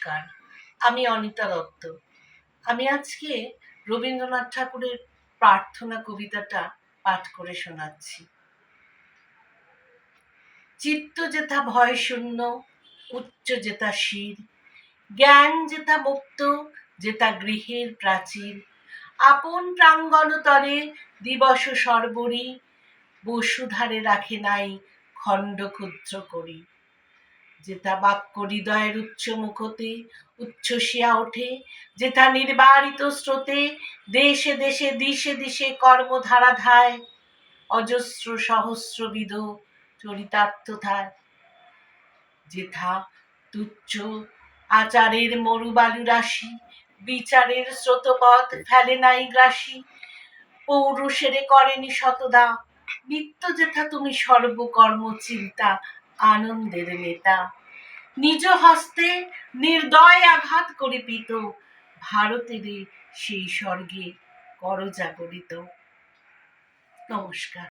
নমস্কার, আমি অনিতা দত্ত। আমি আজকে রবীন্দ্রনাথ ঠাকুরের প্রার্থনা কবিতাটা পাঠ করে শোনাচ্ছি। চিত্ত যেথা ভয় শূন্য, উচ্চ যেথা শির, জ্ঞান যেথা মুক্ত, যেথা গৃহের প্রাচীর, আপন প্রাঙ্গণতলে দিবস সর্বরি, বসুধারে রাখে নাই খণ্ড ক্ষুদ্র করি। যেথা বাক্য হৃদয়ের উচ্চ মুখতে উচ্ছ্বসিয়া ওঠে, যেথা নির্বারিত স্রোতে দেশে দেশে দিশে দিশে কর্মধারা ধায়, অজস্র সহস্রবিধ চরিতার্থধায়। যেথা তুচ্ছ আচারের মরুবালু রাশি, বিচারের স্রোতপথ ফেলে নাই গ্রাসী, পৌরুষেরে করেনি শতদা, নিত্য যেথা তুমি সর্বকর্ম চিন্তা আনন্দের নেতা। নিজ হস্তে নির্দয় আঘাত করে পিত, ভারতের সেই স্বর্গে করজাগরিত। নমস্কার।